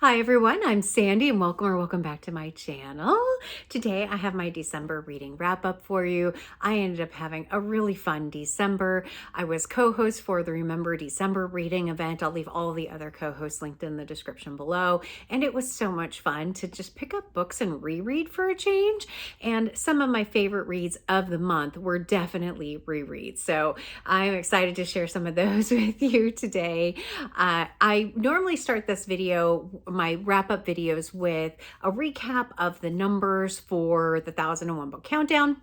Hi everyone, I'm Sandy and welcome back to my channel. Today I have my December reading wrap up for you. I ended up having a really fun December. I was co-host for the Remember December reading event. I'll leave all the other co-hosts linked in the description below. And it was so much fun to just pick up books and reread for a change. And some of my favorite reads of the month were definitely rereads. So I'm excited to share some of those with you today. I normally start this video, my wrap-up videos, with a recap of the numbers for the 1001 book countdown,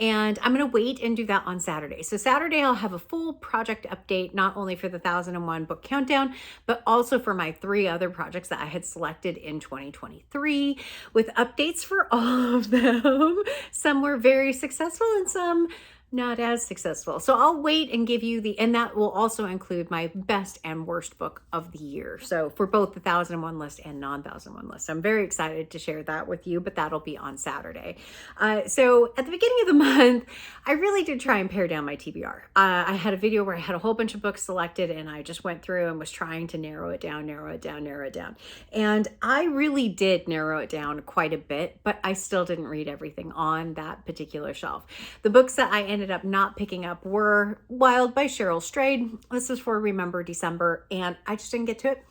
and I'm going to wait and do that on Saturday. So Saturday I'll have a full project update, not only for the 1001 book countdown, but also for my 3 other projects that I had selected in 2023, with updates for all of them. Some were very successful and some not as successful. So I'll wait and give you and that will also include my best and worst book of the year. So for both the 1001 list and non-1001 list. I'm very excited to share that with you, but that'll be on Saturday. So at the beginning of the month, I really did try and pare down my TBR. I had a video where I had a whole bunch of books selected and I just went through and was trying to narrow it down. And I really did narrow it down quite a bit, but I still didn't read everything on that particular shelf. The books that I ended up not picking up were Wild by Cheryl Strayed. This is for Remember December, and I just didn't get to it.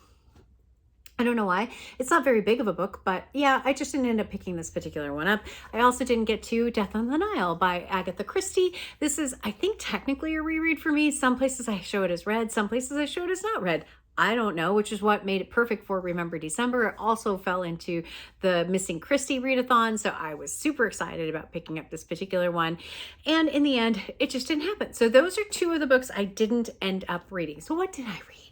I don't know why. It's not very big of a book, but yeah, I just didn't end up picking this particular one up. I also didn't get to Death on the Nile by Agatha Christie. This is, I think, technically a reread for me. Some places I show it as read, some places I show it as not read. I don't know, which is what made it perfect for Remember December. It also fell into the Missing Christie readathon, so I was super excited about picking up this particular one. And in the end, it just didn't happen. So those are 2 of the books I didn't end up reading. So what did I read?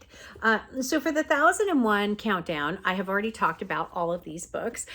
So for the 1001 countdown, I have already talked about all of these books.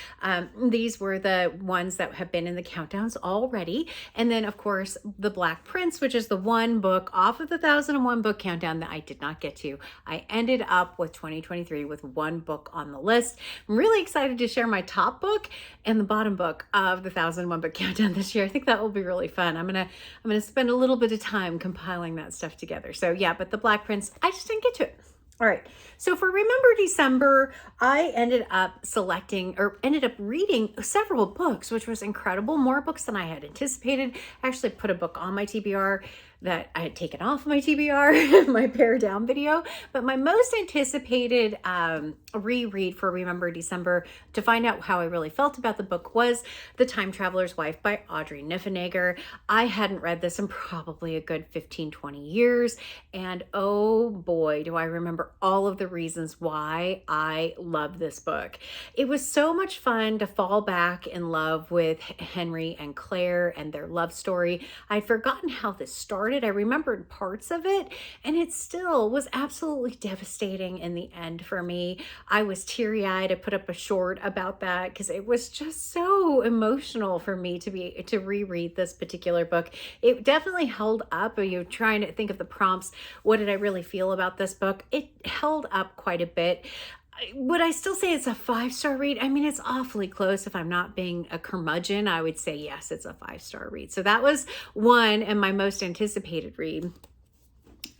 These were the ones that have been in the countdowns already. And then, of course, The Black Prince, which is the one book off of the 1001 book countdown that I did not get to. I ended up with 2023 with 1 book on the list. I'm really excited to share my top book and the bottom book of the 1001 book countdown this year. I think that will be really fun. I'm gonna spend a little bit of time compiling that stuff together. So yeah, but The Black Prince, I just didn't get to it. All right, so for Remember December, I ended up reading several books, which was incredible. More books than I had anticipated. I actually put a book on my TBR that I had taken off my TBR, my pare down video. But my most anticipated reread for Remember December, to find out how I really felt about the book, was The Time Traveler's Wife by Audrey Niffenegger. I hadn't read this in probably a good 15, 20 years. And oh boy, do I remember all of the reasons why I love this book. It was so much fun to fall back in love with Henry and Claire and their love story. I'd forgotten how this started. I remembered parts of it, and it still was absolutely devastating in the end for me. I was teary-eyed. I put up a short about that because it was just so emotional for me to reread this particular book. It definitely held up. You're trying to think of the prompts. What did I really feel about this book? It held up quite a bit. Would I still say it's a 5-star read? I mean, it's awfully close. If I'm not being a curmudgeon, I would say yes, it's a 5-star read. So that was one, and my most anticipated read.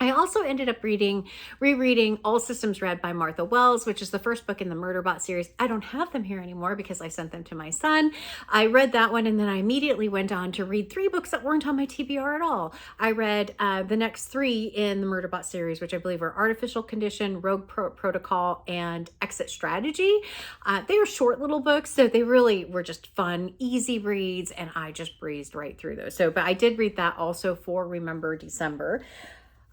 I also ended up rereading All Systems Red by Martha Wells, which is the first book in the Murderbot series. I don't have them here anymore because I sent them to my son. I read that one, and then I immediately went on to read 3 books that weren't on my TBR at all. I read the next 3 in the Murderbot series, which I believe are Artificial Condition, Rogue Protocol, and Exit Strategy. They were short little books, so they really were just fun, easy reads, and I just breezed right through those. But I did read that also for Remember December.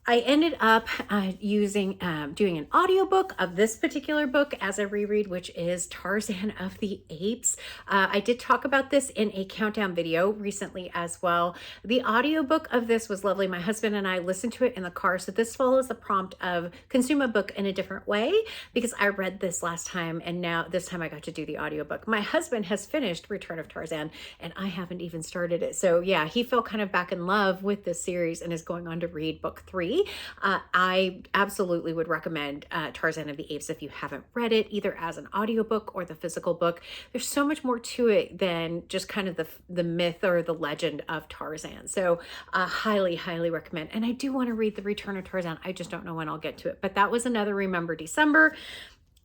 I ended up doing an audiobook of this particular book as a reread, which is Tarzan of the Apes. I did talk about this in a countdown video recently as well. The audiobook of this was lovely. My husband and I listened to it in the car. So this follows the prompt of consume a book in a different way, because I read this last time and now this time I got to do the audiobook. My husband has finished Return of Tarzan and I haven't even started it. So yeah, he fell kind of back in love with this series and is going on to read book 3. I absolutely would recommend Tarzan of the Apes if you haven't read it, either as an audiobook or the physical book. There's so much more to it than just kind of the myth or the legend of Tarzan. So highly, highly recommend. And I do want to read The Return of Tarzan. I just don't know when I'll get to it. But that was another Remember December.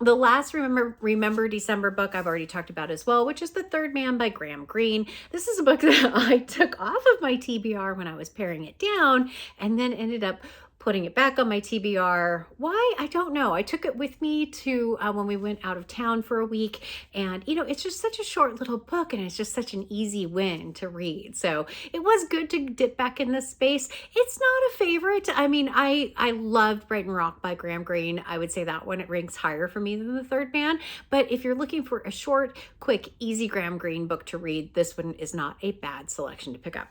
The last Remember December book I've already talked about as well, which is The Third Man by Graham Greene. This is a book that I took off of my TBR when I was paring it down and then ended up putting it back on my TBR. Why? I don't know. I took it with me to when we went out of town for a week, and it's just such a short little book, and it's just such an easy win to read. So it was good to dip back in this space. It's not a favorite. I mean, I loved Brighton Rock by Graham Greene. I would say that one, it ranks higher for me than The Third Man. But if you're looking for a short, quick, easy Graham Greene book to read, this one is not a bad selection to pick up.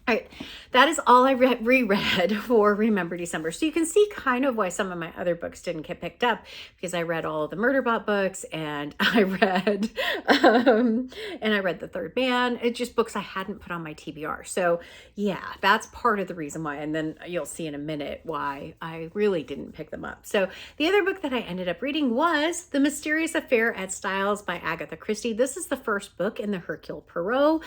All right, that is all I reread for Remember December. So you can see kind of why some of my other books didn't get picked up, because I read all of the Murderbot books, and I read The Third Man. It's just books I hadn't put on my TBR. So yeah, that's part of the reason why. And then you'll see in a minute why I really didn't pick them up. So the other book that I ended up reading was The Mysterious Affair at Styles by Agatha Christie. This is the first book in the Hercule Poirot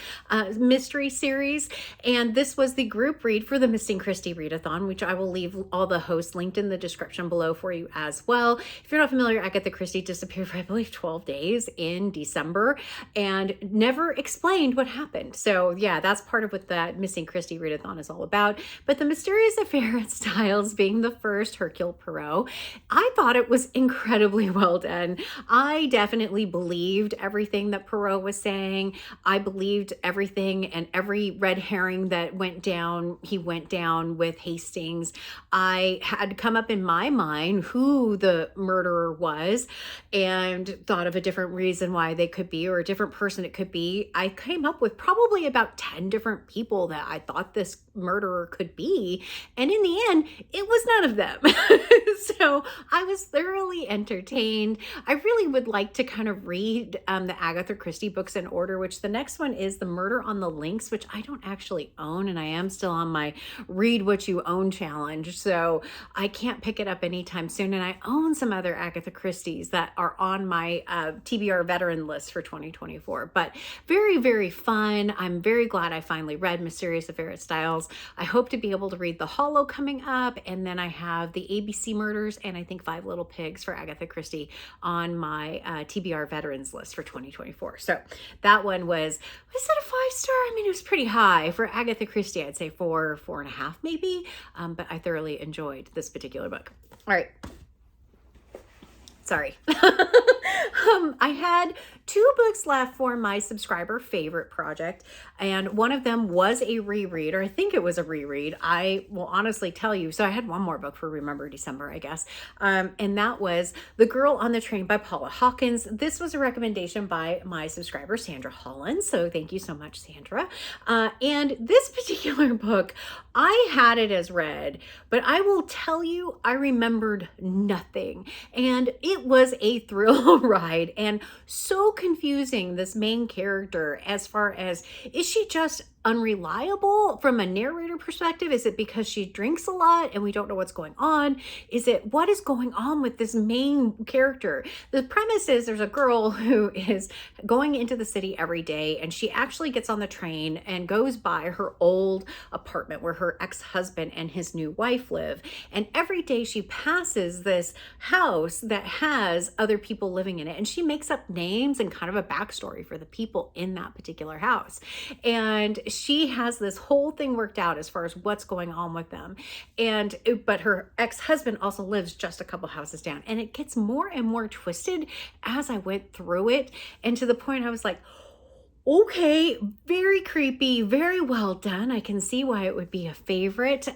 mystery series. And this was the group read for the Missing Christie Readathon, which I will leave all the hosts linked in the description below for you as well. If you're not familiar, Agatha Christie disappeared for, I believe, 12 days in December and never explained what happened. So yeah, that's part of what that Missing Christie Readathon is all about. But The Mysterious Affair at Styles being the first Hercule Poirot, I thought it was incredibly well done. I definitely believed everything that Poirot was saying. I believed everything and every red herring that went down, he went down with Hastings. I had come up in my mind who the murderer was and thought of a different reason why they could be, or a different person it could be. I came up with probably about 10 different people that I thought this murderer could be. And in the end, it was none of them. So I was thoroughly entertained. I really would like to kind of read the Agatha Christie books in order, which the next one is The Murder on the Links, which I don't actually own, and I am still on my read what you own challenge, so I can't pick it up anytime soon. And I own some other Agatha Christie's that are on my TBR veteran list for 2024, but very, very fun. I'm very glad I finally read Mysterious Affair at Styles. I hope to be able to read The Hollow coming up, and then I have the ABC Murders and I think Five Little Pigs for Agatha Christie on my TBR veterans list for 2024. So that one was it a 5-star? I mean, it was pretty high for Agatha Christie. I'd say 4.5 maybe, but I thoroughly enjoyed this particular book. All right. Sorry. I had 2 books left for my subscriber favorite project, and one of them was a reread, or I think it was a reread. I will honestly tell you. So I had one more book for Remember December, I guess, and that was The Girl on the Train by Paula Hawkins. This was a recommendation by my subscriber, Sandra Holland, so thank you so much, Sandra. And this particular book, I had it as read, but I will tell you, I remembered nothing, and it was a thrill ride and so confusing, this main character, as far as, is she just unreliable from a narrator perspective? Is it because she drinks a lot and we don't know what's going on? Is it, what is going on with this main character? The premise is there's a girl who is going into the city every day, and she actually gets on the train and goes by her old apartment where her ex-husband and his new wife live. And every day she passes this house that has other people living in it, and she makes up names and kind of a backstory for the people in that particular house. And she has this whole thing worked out as far as what's going on with them. But her ex-husband also lives just a couple houses down. And it gets more and more twisted as I went through it. And to the point I was like, okay, very creepy, very well done. I can see why it would be a favorite.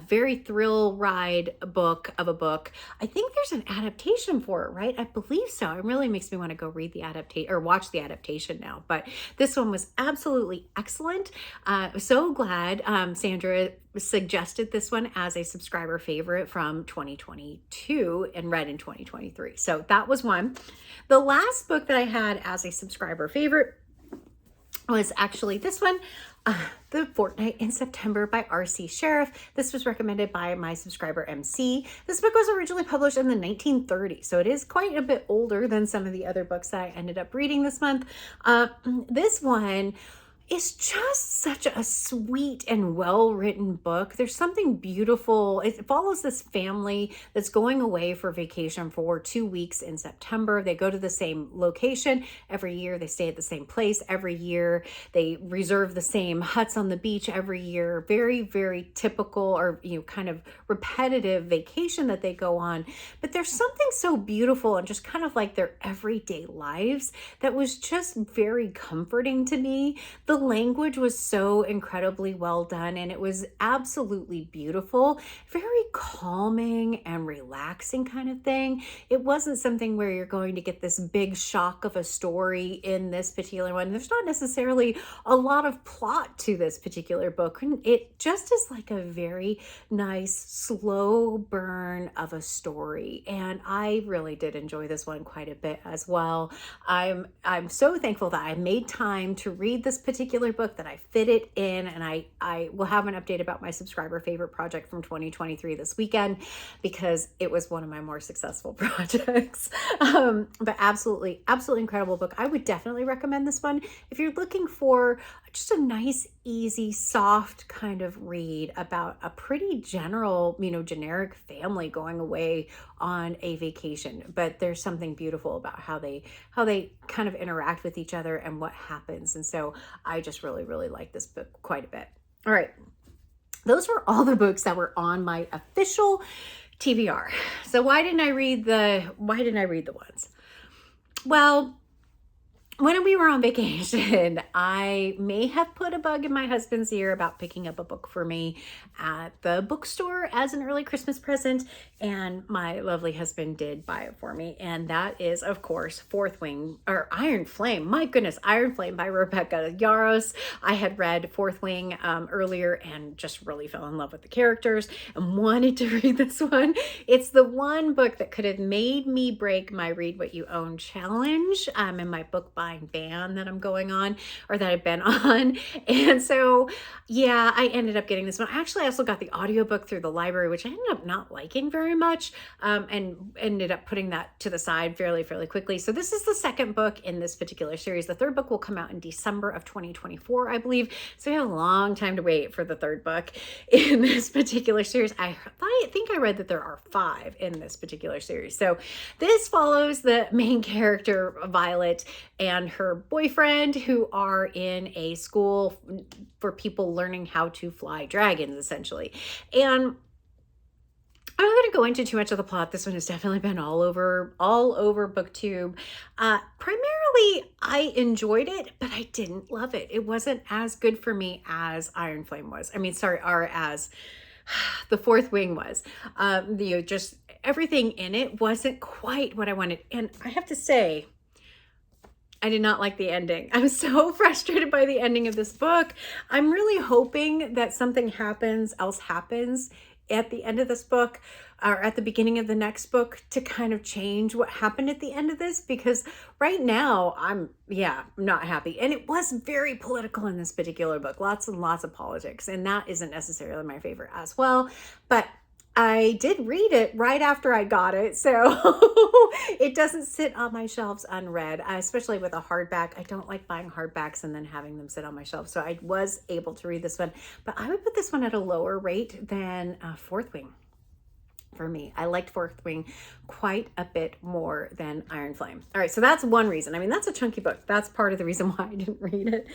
Very thrill ride book of a book. I think there's an adaptation for it, right? I believe so. It really makes me want to go read the adaptation or watch the adaptation now. But this one was absolutely excellent. So glad Sandra suggested this one as a subscriber favorite from 2022 and read in 2023. So that was one. The last book that I had as a subscriber favorite was actually this one, The Fortnight in September by R.C. Sheriff. This was recommended by my subscriber MC. This book was originally published in the 1930s, so it is quite a bit older than some of the other books that I ended up reading this month. This one, It's just such a sweet and well-written book. There's something beautiful. It follows this family that's going away for vacation for 2 weeks in September. They go to the same location every year. They stay at the same place every year. They reserve the same huts on the beach every year. Very, very typical, or kind of repetitive vacation that they go on. But there's something so beautiful and just kind of like their everyday lives that was just very comforting to me. The language was so incredibly well done, and it was absolutely beautiful, very calming and relaxing kind of thing. It wasn't something where you're going to get this big shock of a story in this particular one. There's not necessarily a lot of plot to this particular book. It just is like a very nice, slow burn of a story, and I really did enjoy this one quite a bit as well. I'm so thankful that I made time to read this particular book, that I fit it in, and I will have an update about my subscriber favorite project from 2023 this weekend, because it was one of my more successful projects. But absolutely incredible book. I would definitely recommend this one if you're looking for just a nice, easy, soft kind of read about a pretty generic family going away on a vacation. But there's something beautiful about how they kind of interact with each other and what happens. And so I just really, really like this book quite a bit. All right. Those were all the books that were on my official TBR. So why didn't I read the ones? Well, when we were on vacation, I may have put a bug in my husband's ear about picking up a book for me at the bookstore as an early Christmas present, and my lovely husband did buy it for me. And that is, of course, Iron Flame. My goodness, Iron Flame by Rebecca Yarros. I had read Fourth Wing earlier and just really fell in love with the characters and wanted to read this one. It's the one book that could have made me break my Read What You Own challenge in my book buying ban that I'm going on, or that I've been on. And so, yeah, I ended up getting this one. Actually, I also got the audiobook through the library, which I ended up not liking very much, and ended up putting that to the side fairly quickly. So this is the second book in this particular series. The third book will come out in December of 2024, I believe. So we have a long time to wait for the third book in this particular series. I think I read that there are 5 in this particular series. So this follows the main character, Violet, and her boyfriend, who are in a school for people learning how to fly dragons, essentially. And I'm not going to go into too much of the plot. This one has definitely been all over BookTube. Primarily, I enjoyed it, but I didn't love it. It wasn't as good for me as Iron Flame was. Or as The Fourth Wing was. Just everything in it wasn't quite what I wanted. And I have to say, I did not like the ending. I'm so frustrated by the ending of this book. I'm really hoping that something else happens at the end of this book, or at the beginning of the next book, to kind of change what happened at the end of this, because right now I'm not happy. And it was very political in this particular book, lots and lots of politics, and that isn't necessarily my favorite as well. But I did read it right after I got it, so it doesn't sit on my shelves unread, especially with a hardback. I don't like buying hardbacks and then having them sit on my shelf, so I was able to read this one. But I would put this one at a lower rate than Fourth Wing. For me, I liked Fourth Wing quite a bit more than Iron Flame. All right, so that's one reason. That's a chunky book. That's part of the reason why I didn't read it.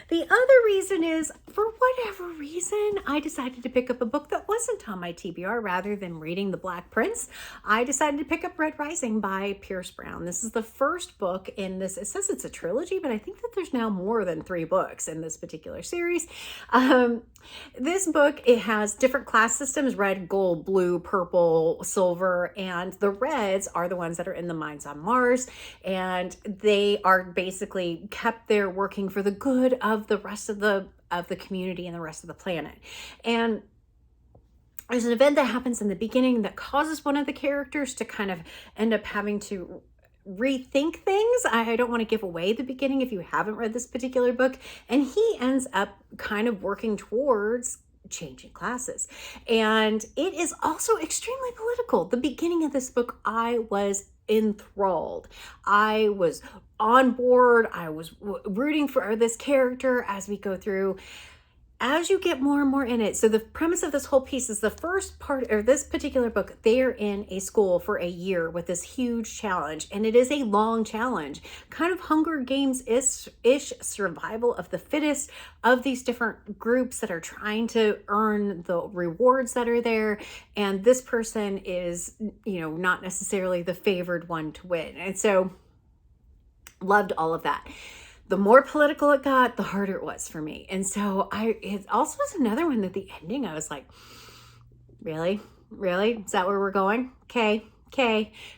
The other reason is, for whatever reason, I decided to pick up a book that wasn't on my TBR. Rather than reading The Black Prince, I decided to pick up Red Rising by Pierce Brown. This is the first book in this. It says it's a trilogy, but I think that there's now more than 3 books in this particular series. This book, it has different class systems: red, gold, blue, purple, silver, and the reds are the ones that are in the mines on Mars, and they are basically kept there working for the good of the rest of the community and the rest of the planet. And there's an event that happens in the beginning that causes one of the characters to kind of end up having to rethink things. I don't want to give away the beginning if you haven't read this particular book, and he ends up kind of working towards changing classes. And it is also extremely political. The beginning of this book, I was enthralled. I was on board. I was rooting for this character as we go through. As you get more and more in it, so the premise of this whole piece is the first part of this particular book, they are in a school for a year with this huge challenge, and it is a long challenge, kind of Hunger Games-ish, survival of the fittest of these different groups that are trying to earn the rewards that are there, and this person is, not necessarily the favored one to win. And so loved all of that. The more political it got, the harder it was for me. And so it also was another one that the ending, I was like, really? Is that where we're going? Okay.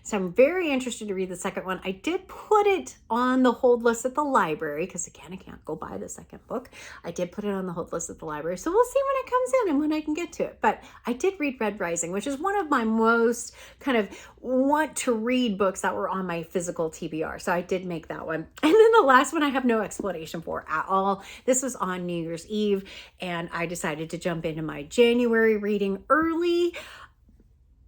So I'm very interested to read the second one. I did put it on the hold list at the library because, again, I can't go buy the second book. I did put it on the hold list at the library. So we'll see when it comes in and when I can get to it. But I did read Red Rising, which is one of my most kind of want to read books that were on my physical TBR. So I did make that one. And then the last one I have no explanation for at all. This was on New Year's Eve, and I decided to jump into my January reading early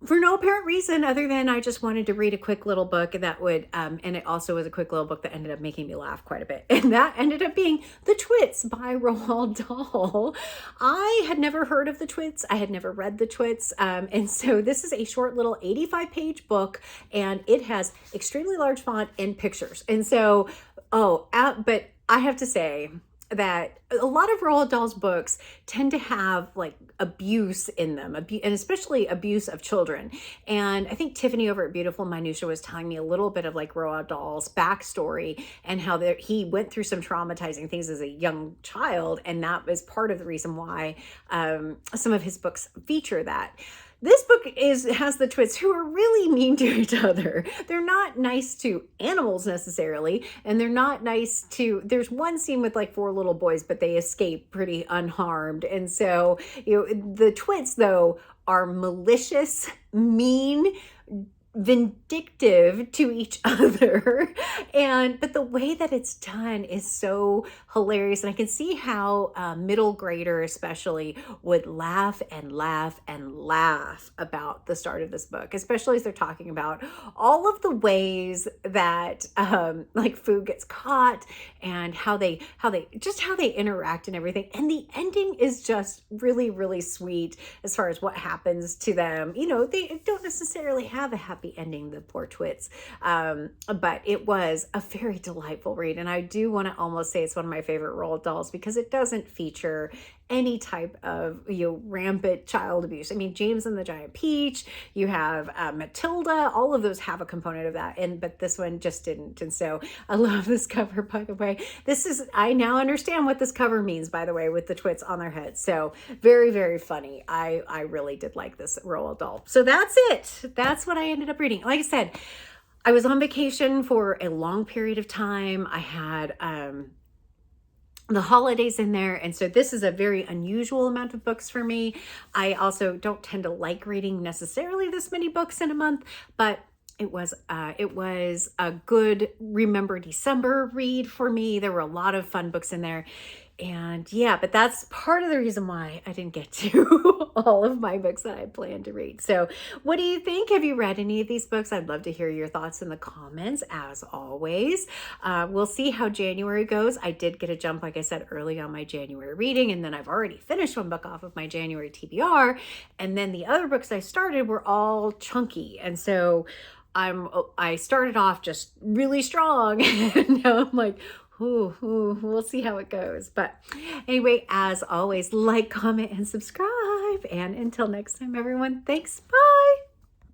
for no apparent reason other than I just wanted to read a quick little book that would, and it also was a quick little book that ended up making me laugh quite a bit. And that ended up being The Twits by Roald Dahl. I had never heard of The Twits. I had never read The Twits. And so this is a short little 85-page book, and it has extremely large font and pictures. And so, but I have to say that a lot of Roald Dahl's books tend to have like abuse in them, and especially abuse of children. And I think Tiffany over at Beautiful Minutia was telling me a little bit of like Roald Dahl's backstory and how he went through some traumatizing things as a young child, and that was part of the reason why some of his books feature that. This book has the Twits who are really mean to each other. They're not nice to animals necessarily, and they're not nice to, there's one scene with like 4 little boys, but they escape pretty unharmed. And so, the Twits though are malicious, mean, vindictive to each other, but the way that it's done is so hilarious, and I can see how middle grader especially would laugh about the start of this book, especially as they're talking about all of the ways that like food gets caught and how they interact and everything. And the ending is just really, really sweet as far as what happens to them. They don't necessarily have a happy ending, the poor Twits, but it was a very delightful read, and I do want to almost say it's one of my favorite Roald Dahls because it doesn't feature any type of rampant child abuse. I mean, James and the Giant Peach, you have Matilda, all of those have a component of that, but this one just didn't. And so I love this cover, by the way. I now understand what this cover means, by the way, with the Twits on their heads. So very, very funny. I really did like this Roald Dahl. So that's it. That's what I ended up reading. Like I said, I was on vacation for a long period of time. I had the holidays in there, and so this is a very unusual amount of books for me. I also don't tend to like reading necessarily this many books in a month, but it was a good Remember December read for me. There were a lot of fun books in there. And yeah, but that's part of the reason why I didn't get to all of my books that I planned to read. So what do you think? Have you read any of these books? I'd love to hear your thoughts in the comments, as always. We'll see how January goes. I did get a jump, like I said, early on my January reading, and then I've already finished one book off of my January TBR. And then the other books I started were all chunky. And so I started off just really strong, and now I'm like, we'll see how it goes. But anyway, as always, like, comment, and subscribe. And until next time, everyone, thanks. Bye.